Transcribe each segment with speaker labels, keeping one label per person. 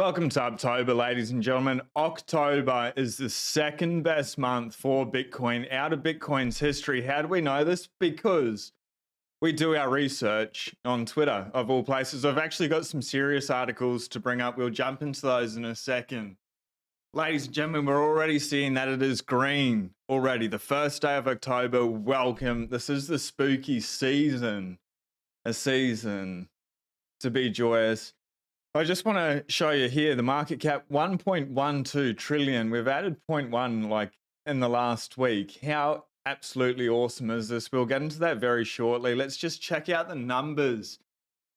Speaker 1: Welcome to Uptober, ladies and gentlemen. October is the second best month for Bitcoin out of Bitcoin's history. How do we know this? Because we do our research on Twitter, of all places. I've actually got some serious articles to bring up. We'll jump into those in a second. Ladies and gentlemen, we're already seeing that it is green already. The first day of October. Welcome. This is the spooky season, a season to be joyous. I just want to show you here the market cap 1.12 trillion. We've added zero point 0.1 like in the last week. How absolutely awesome is this? We'll get into that very shortly. Let's just check out the numbers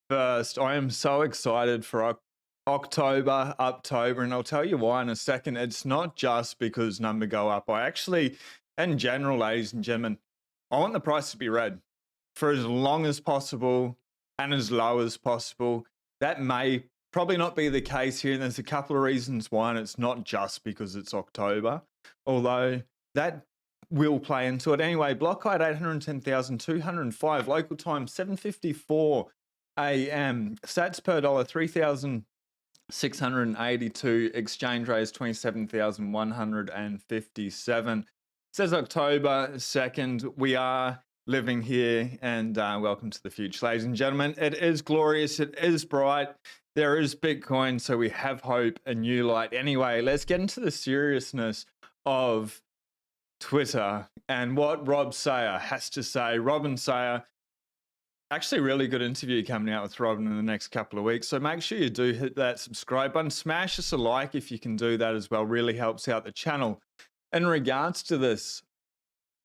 Speaker 1: first. I am so excited for October, and I'll tell you why in a second. It's not just because numbers go up. I actually, in general, ladies and gentlemen, I want the price to be red for as long as possible and as low as possible. That may probably not be the case here, and there's a couple of reasons why, and it's not just because it's October, although that will play into it. Anyway, block height 810,205, local time 7:54 a.m. Sats per dollar 3,682, exchange rate is 27,157. It says October 2nd. We are living here, and welcome to the future, ladies and gentlemen. It is glorious, it is bright, there is Bitcoin, so we have hope, a new light. Anyway, let's get into the seriousness of Twitter and what Rob Sayer has to say. Robin Sayer, actually really good interview coming out with Robin in the next couple of weeks, so make sure you do hit that subscribe button, smash us a like if you can do that as well, really helps out the channel. In regards to this,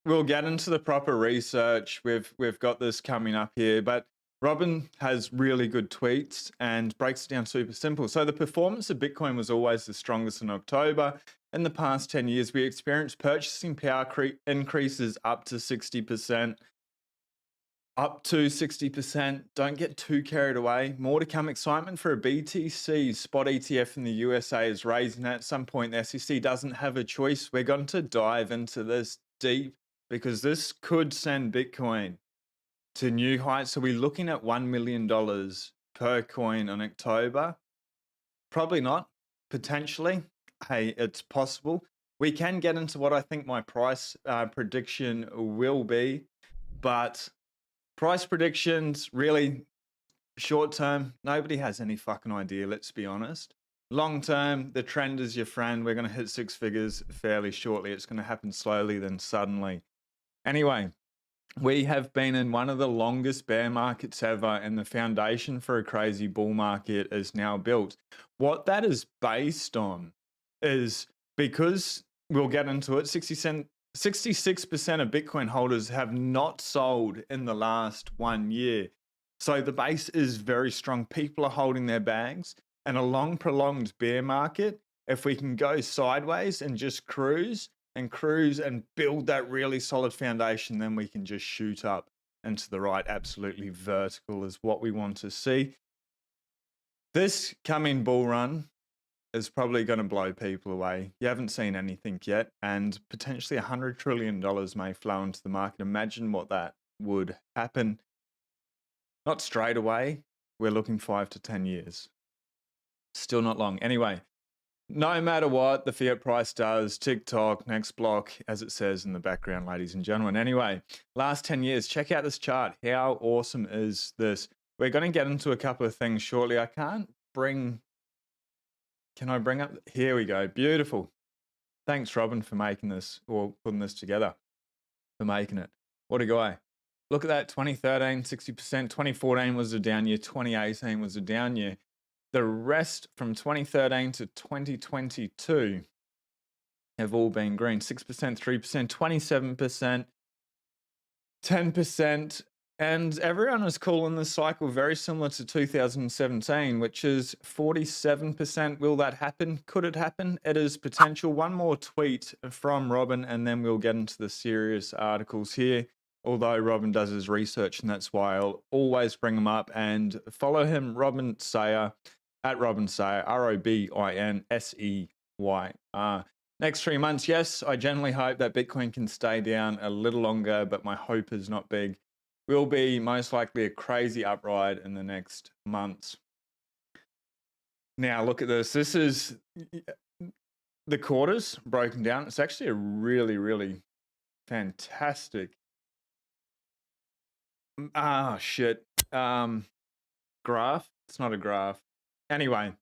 Speaker 1: we'll get into the proper research. We've got this coming up here, but Robin has really good tweets and breaks it down super simple. So the performance of Bitcoin was always the strongest in October. In the past 10 years, we experienced purchasing power increases up to 60%. Up to 60%. Don't get too carried away. More to come. Excitement for a BTC spot ETF in the USA is raising. At some point, the SEC doesn't have a choice. We're going to dive into this deep because this could send Bitcoin to new heights. So we're looking at $1 million per coin in October. Probably not. Potentially. Hey, it's possible. We can get into what I think my price prediction will be, but price predictions, really short term, nobody has any fucking idea, let's be honest. Long term, the trend is your friend. We're going to hit six figures fairly shortly. It's going to happen slowly, then suddenly. Anyway, we have been in one of the longest bear markets ever, and the foundation for a crazy bull market is now built. What that is based on is, because we'll get into it, 66% of Bitcoin holders have not sold in the last 1 year. So the base is very strong. People are holding their bags, and a long, prolonged bear market, if we can go sideways and just cruise and build that really solid foundation, then we can just shoot up and to the right. Absolutely vertical is what we want to see. This coming bull run is probably going to blow people away. You haven't seen anything yet, and potentially $100 trillion may flow into the market. Imagine what that would happen. Not straight away. We're looking 5 to 10 years. Still not long. Anyway, no matter what the fiat price does, TikTok, next block, as it says in the background, ladies and gentlemen. Anyway, last 10 years, check out this chart. How awesome is this? We're going to get into a couple of things shortly. Can I bring up? Here we go. Beautiful. Thanks, Robin, for making this, or putting this together, for making it. What a guy. Look at that, 2013, 60%. 2014 was a down year. 2018 was a down year. The rest from 2013 to 2022 have all been green. 6%, 3%, 27%, 10%. And everyone is calling this cycle very similar to 2017, which is 47%. Will that happen? Could it happen? It is potential. One more tweet from Robin, and then we'll get into the serious articles here. Although Robin does his research, and that's why I'll always bring him up. And follow him, Robin Sayer, at Robin Sayer, ROBINSEYR. Next 3 months, yes, I generally hope that Bitcoin can stay down a little longer, but my hope is not big. Will be most likely a crazy upride in the next months. Now look at this. This is the quarters broken down. It's actually a really, really fantastic. Shit. Graph. It's not a graph. Anyway,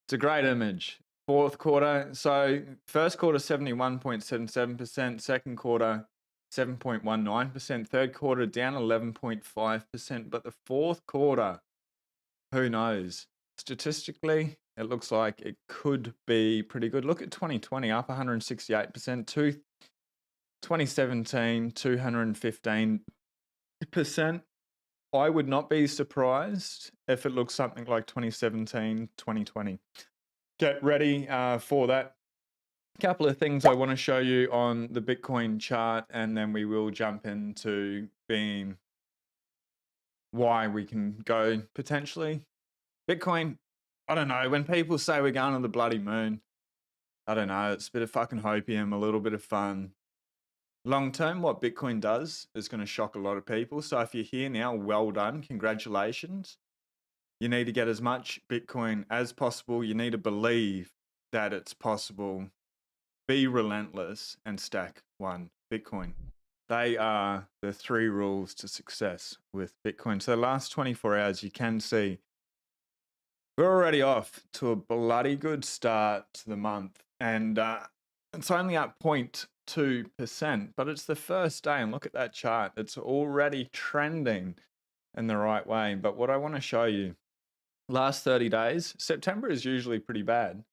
Speaker 1: it's a great image. Fourth quarter. So first quarter 71.77%. Second quarter 7.19%. Third quarter down 11.5%. But the fourth quarter, who knows? Statistically, it looks like it could be pretty good. Look at 2020 up 168%. 2017 215%. I would not be surprised if it looks something like 2017, 2020. Get ready for that. A couple of things I want to show you on the Bitcoin chart, and then we will jump into being why we can go potentially. Bitcoin, I don't know. When people say we're going to the bloody moon, I don't know. It's a bit of fucking hopium, a little bit of fun. Long term, what Bitcoin does is going to shock a lot of people. So if you're here now, well done. Congratulations. You need to get as much Bitcoin as possible. You need to believe that it's possible. Be relentless and stack one Bitcoin. They are the 3 rules to success with Bitcoin. So the last 24 hours, you can see we're already off to a bloody good start to the month. And it's only up 0.2%, but it's the first day. And look at that chart. It's already trending in the right way. But what I want to show you, last 30 days, September is usually pretty bad.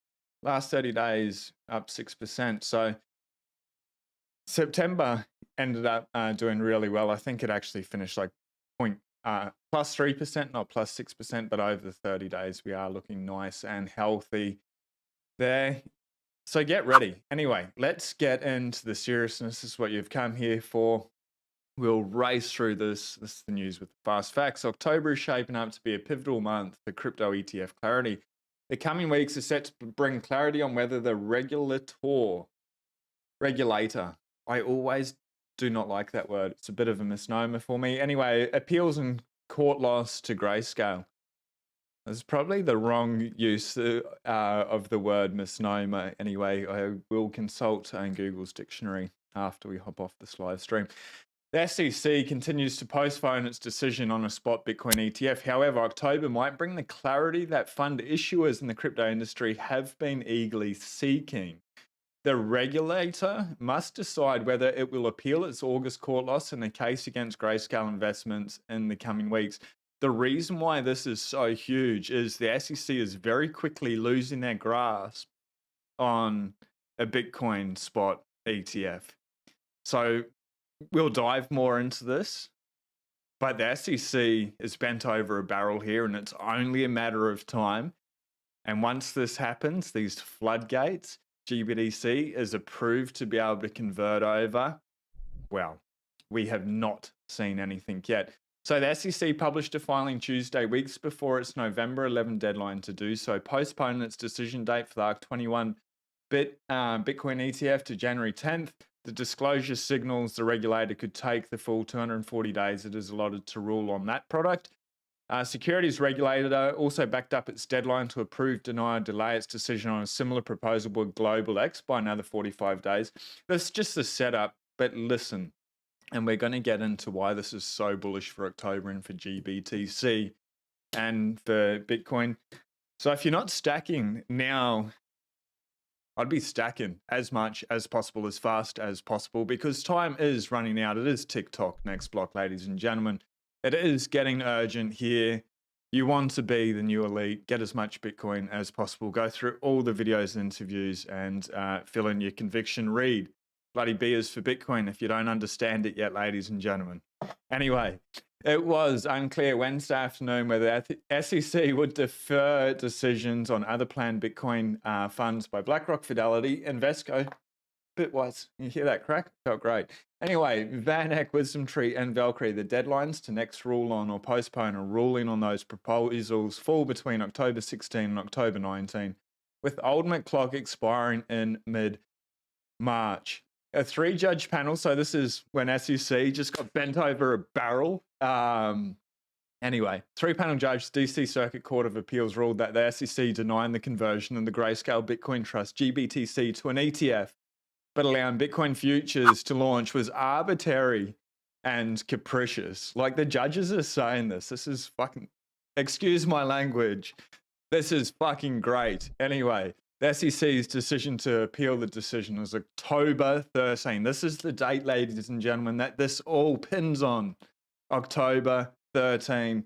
Speaker 1: Last 30 days, up 6%. So September ended up doing really well. I think it actually finished like plus 3%, not plus 6%, but over the 30 days, we are looking nice and healthy there. So get ready. Anyway, let's get into the seriousness. This is what you've come here for. We'll race through this. This is the news with the fast facts. October is shaping up to be a pivotal month for crypto ETF clarity. The coming weeks are set to bring clarity on whether the regulator, I always do not like that word. It's a bit of a misnomer for me. Anyway, appeals and court loss to Grayscale. That's probably the wrong use of the word misnomer. Anyway, I will consult Google's dictionary after we hop off this live stream. The SEC continues to postpone its decision on a spot Bitcoin ETF. However, October might bring the clarity that fund issuers in the crypto industry have been eagerly seeking. The regulator must decide whether it will appeal its August court loss in the case against Grayscale Investments in the coming weeks. The reason why this is so huge is the SEC is very quickly losing their grasp on a Bitcoin spot ETF. So we'll dive more into this, but the SEC is bent over a barrel here, and it's only a matter of time. And once this happens, these floodgates, Gbtc is approved to be able to convert over. Well, we have not seen anything yet. So the SEC published a filing Tuesday, weeks before its November 11 deadline to do so, postponing its decision date for the ARC21 Bitcoin ETF to January 10th. The disclosure signals the regulator could take the full 240 days it is allotted to rule on that product. Securities regulator also backed up its deadline to approve, deny, or delay its decision on a similar proposal with Global X by another 45 days. That's just the setup, but listen, and we're going to get into why this is so bullish for October and for GBTC and for Bitcoin. So if you're not stacking now, I'd be stacking as much as possible, as fast as possible, because time is running out. It is TikTok next block, ladies and gentlemen. It is getting urgent here. You want to be the new elite, get as much Bitcoin as possible, go through all the videos and interviews and fill in your conviction. Read bloody beers for Bitcoin if you don't understand it yet, ladies and gentlemen. Anyway, it was unclear Wednesday afternoon whether the SEC would defer decisions on other planned Bitcoin funds by BlackRock, Fidelity, Invesco. Bitwise, you hear that crack? Felt great. Anyway, VanEck, WisdomTree, and Valkyrie, the deadlines to next rule on or postpone a ruling on those proposals fall between October 16 and October 19, with the ultimate clock expiring in mid-March. A 3-judge panel, so this is when SEC just got bent over a barrel. Anyway, three-panel judge, DC Circuit Court of Appeals ruled that the SEC denying the conversion of the Grayscale Bitcoin Trust, GBTC, to an ETF, but allowing Bitcoin futures to launch was arbitrary and capricious. Like, the judges are saying this. This is fucking, excuse my language. This is fucking great. Anyway, the SEC's decision to appeal the decision was October 13. This is the date, ladies and gentlemen, that this all pins on. October 13.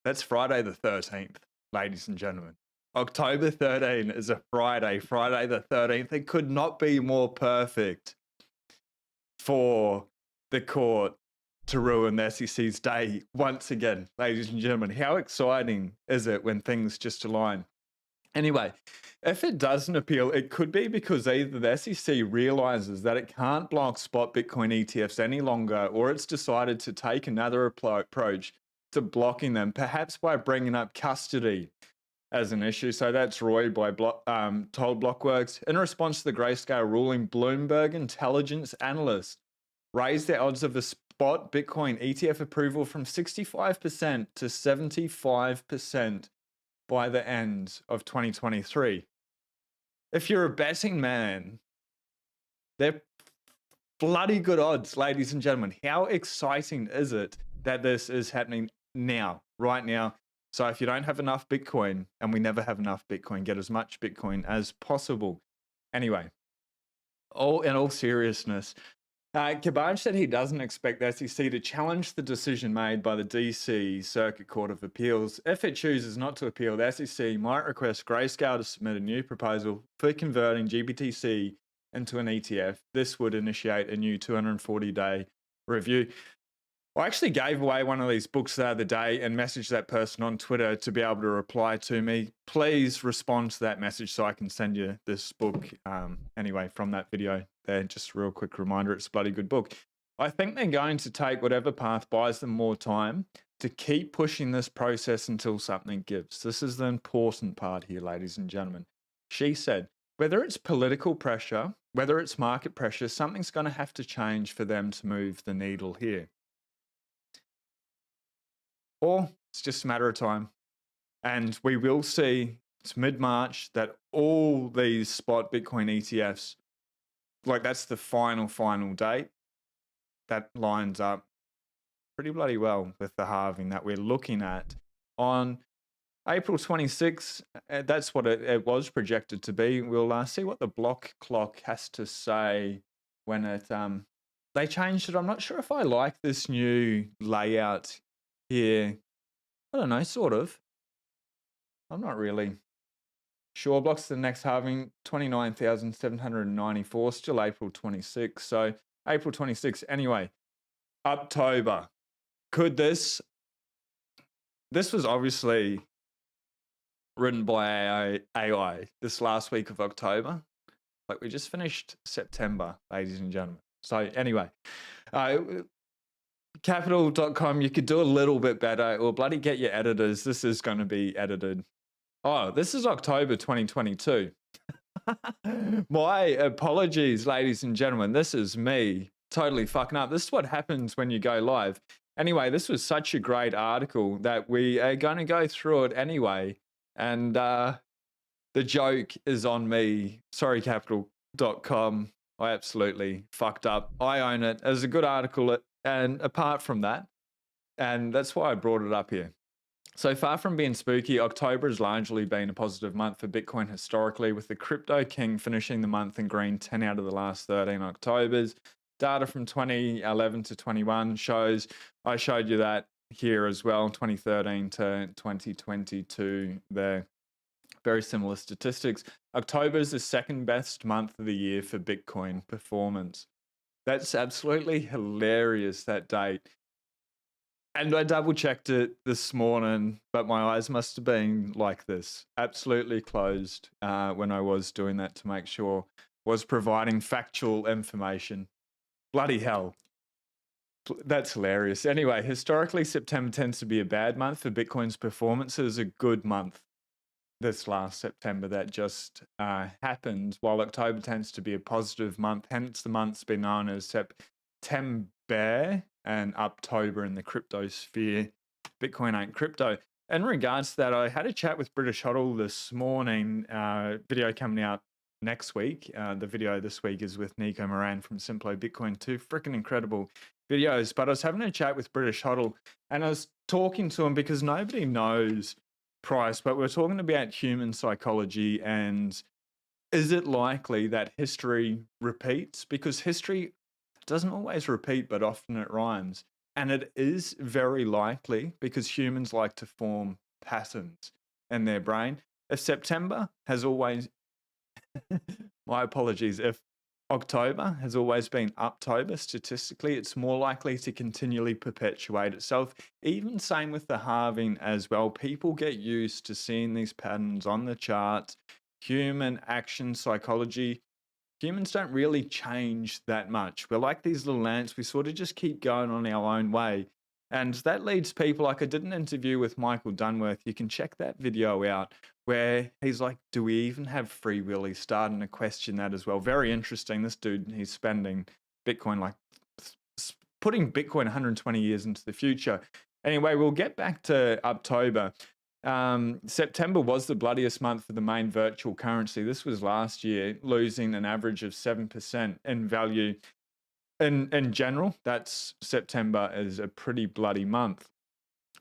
Speaker 1: That's Friday the 13th, ladies and gentlemen. October 13 is a Friday, Friday the 13th. It could not be more perfect for the court to ruin the SEC's day once again, ladies and gentlemen. How exciting is it when things just align? Anyway, if it doesn't appeal, it could be because either the SEC realizes that it can't block spot Bitcoin ETFs any longer, or it's decided to take another approach to blocking them, perhaps by bringing up custody as an issue. So that's Roy by told Blockworks. In response to the Grayscale ruling, Bloomberg intelligence analysts raised the odds of a spot Bitcoin ETF approval from 65% to 75% by the end of 2023. If you're a betting man, they're bloody good odds, ladies and gentlemen. How exciting is it that this is happening now, right now? So if you don't have enough Bitcoin, and we never have enough Bitcoin, get as much Bitcoin as possible. Anyway, in all seriousness, Kabaj said he doesn't expect the SEC to challenge the decision made by the DC Circuit Court of Appeals. If it chooses not to appeal, the SEC might request Grayscale to submit a new proposal for converting GBTC into an ETF. This would initiate a new 240-day review. I actually gave away one of these books the other day and messaged that person on Twitter to be able to reply to me. Please respond to that message so I can send you this book anyway from that video there. Just a real quick reminder, it's a bloody good book. I think they're going to take whatever path buys them more time to keep pushing this process until something gives. This is the important part here, ladies and gentlemen. She said, whether it's political pressure, whether it's market pressure, something's going to have to change for them to move the needle here. Or it's just a matter of time. And we will see, it's mid-March, that all these spot Bitcoin ETFs, like that's the final date. That lines up pretty bloody well with the halving that we're looking at on April 26th. That's what it was projected to be. We'll see what the block clock has to say when it, they changed it. I'm not sure if I like this new layout here. I don't know, sort of. I'm not really sure. Blocks to the next halving, 29,794, still April 26. So April 26. Anyway, Uptober. Could this was obviously written by AI this last week of October. Like, we just finished September, ladies and gentlemen. So anyway, Capital.com, you could do a little bit better, or bloody get your editors. This is going to be edited. Oh, this is October 2022. My apologies, ladies and gentlemen. This is me totally fucking up. This is what happens when you go live. Anyway, this was such a great article that we are going to go through it anyway. And the joke is on me. Sorry, Capital.com. I absolutely fucked up. I own it. It was a good article. And apart from that, and that's why I brought it up here. So far from being spooky, October has largely been a positive month for Bitcoin historically, with the crypto king finishing the month in green 10 out of the last 13 Octobers. Data from 2011 to 21 shows, I showed you that here as well, 2013 to 2022 there. Very similar statistics. October is the second best month of the year for Bitcoin performance. That's absolutely hilarious, that date. And I double checked it this morning, but my eyes must have been like this, absolutely closed when I was doing that to make sure I was providing factual information. Bloody hell. That's hilarious. Anyway, historically, September tends to be a bad month for Bitcoin's performance. It was a good month this last September that just happened, while October tends to be a positive month. Hence, the month's been known as September. and Uptober in the crypto sphere. Bitcoin ain't crypto. In regards to that, I had a chat with British Hodl this morning. Video coming out next week. The video this week is with Nico Moran from Simplo Bitcoin. Two freaking incredible videos. But I was having a chat with British Hodl, and I was talking to him because nobody knows price, but we're talking about human psychology and is it likely that history repeats? Because history doesn't always repeat, but often it rhymes. And it is very likely because humans like to form patterns in their brain. If September has always, my apologies, if October has always been Uptober, statistically, it's more likely to continually perpetuate itself. Even same with the halving as well. People get used to seeing these patterns on the charts. Human action psychology, humans don't really change that much. We're like these little ants. We sort of just keep going on our own way. And that leads people, like I did an interview with Michael Dunworth. You can check that video out where he's like, do we even have free will? He's starting to question that as well. Very interesting. This dude, he's spending Bitcoin, like putting Bitcoin 120 years into the future. Anyway, we'll get back to Uptober. September was the bloodiest month for the main virtual currency. This was last year, losing an average of 7% in value. In general, that's September is a pretty bloody month.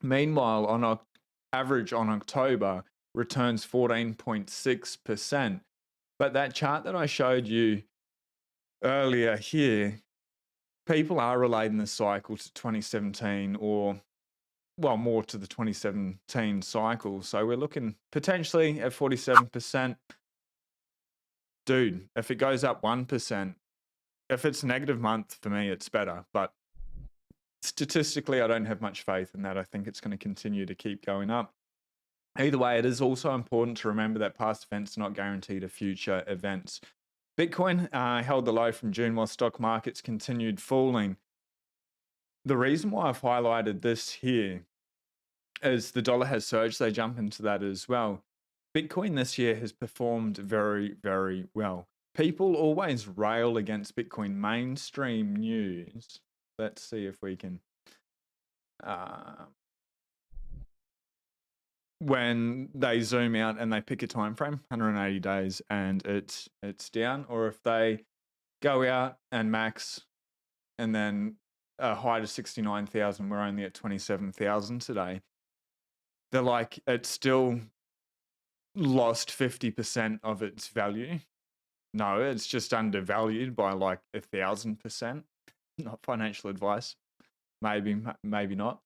Speaker 1: Meanwhile, on average on October, returns 14.6%. But that chart that I showed you earlier here, people are relating the cycle to 2017 or well, more to the 2017 cycle. So we're looking potentially at 47%. Dude, if it goes up 1%, if it's a negative month for me, it's better. But statistically, I don't have much faith in that. I think it's going to continue to keep going up. Either way, it is also important to remember that past events are not guaranteed of future events. Bitcoin held the low from June while stock markets continued falling. The reason why I've highlighted this here is the dollar has surged. They jump into that as well. Bitcoin this year has performed very, very well. People always rail against Bitcoin mainstream news. Let's see if we can. When they zoom out and they pick a time frame, 180 days, and it's down, or if they go out and max and then a high to 69,000, we're only at 27,000 today. They're like, it's still lost 50% of its value. No, it's just undervalued by like 1,000%. Not financial advice. Maybe not.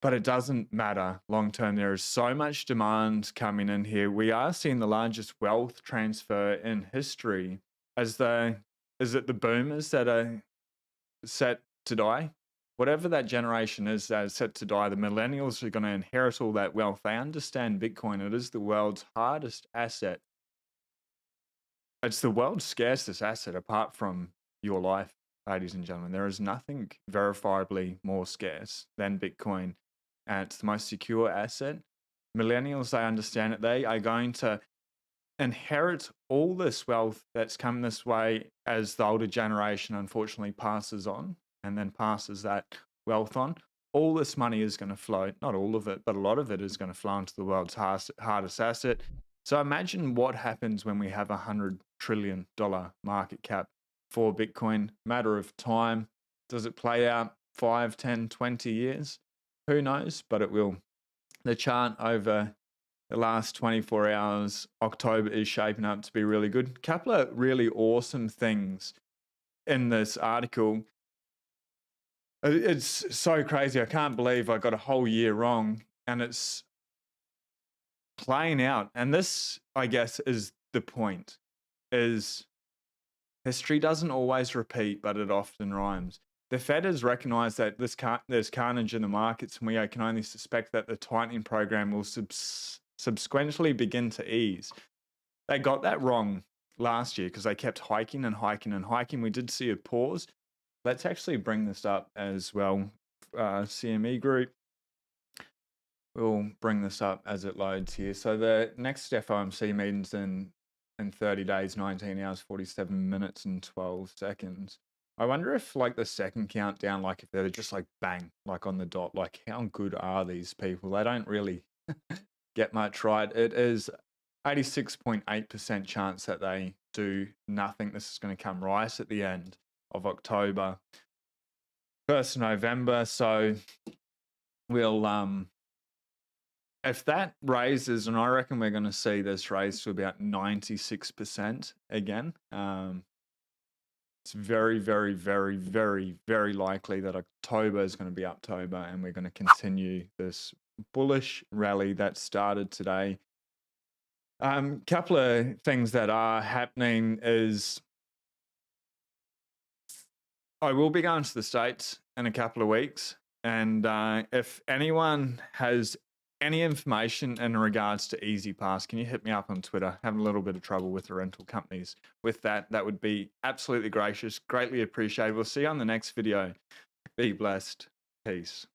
Speaker 1: But it doesn't matter long term. There is so much demand coming in here. We are seeing the largest wealth transfer in history. Is it the boomers that are set to die? Whatever that generation is that is set to die, the millennials are going to inherit all that wealth. They understand Bitcoin. It is the world's hardest asset. It's the world's scarcest asset apart from your life, ladies and gentlemen. There is nothing verifiably more scarce than Bitcoin. And it's the most secure asset. Millennials, they understand it. They are going to inherit all this wealth that's come this way as the older generation unfortunately passes on and then passes that wealth on. All this money is going to flow, not all of it, but a lot of it is going to flow into the world's hardest asset. So imagine what happens when we have $100 trillion market cap for Bitcoin. Matter of time. Does it play out 5, 10, 20 years? Who knows, but it will. The chart over the last 24 hours, October is shaping up to be really good. A couple of really awesome things in this article. It's so crazy. I can't believe I got a whole year wrong and it's playing out. And this, I guess, is the point, is history doesn't always repeat, but it often rhymes. The Fed has recognized that there's carnage in the markets, and we can only suspect that the tightening program will subsequently begin to ease. They got that wrong last year because they kept hiking and hiking and hiking. We did see a pause. Let's actually bring this up as well. CME Group. We'll bring this up as it loads here. So the next FOMC meeting's in 30 days, 19 hours, 47 minutes and 12 seconds. I wonder if like the second countdown, like if they're just like bang, like on the dot, like how good are these people? They don't really get much right. It is 86.8% chance that they do nothing. This is going to come right at the end of October, 1st of November. So we'll if that raises, and I reckon we're going to see this raise to about 96% again. It's very, very, very, very, very likely that October is going to be Uptober, and we're going to continue this bullish rally that started today. Couple of things that are happening is I will be going to the States in a couple of weeks, and if anyone has any information in regards to Easy Pass, can you hit me up on Twitter? Having a little bit of trouble with the rental companies with that. That would be absolutely gracious. Greatly appreciated. We'll see you on the next video. Be blessed. Peace.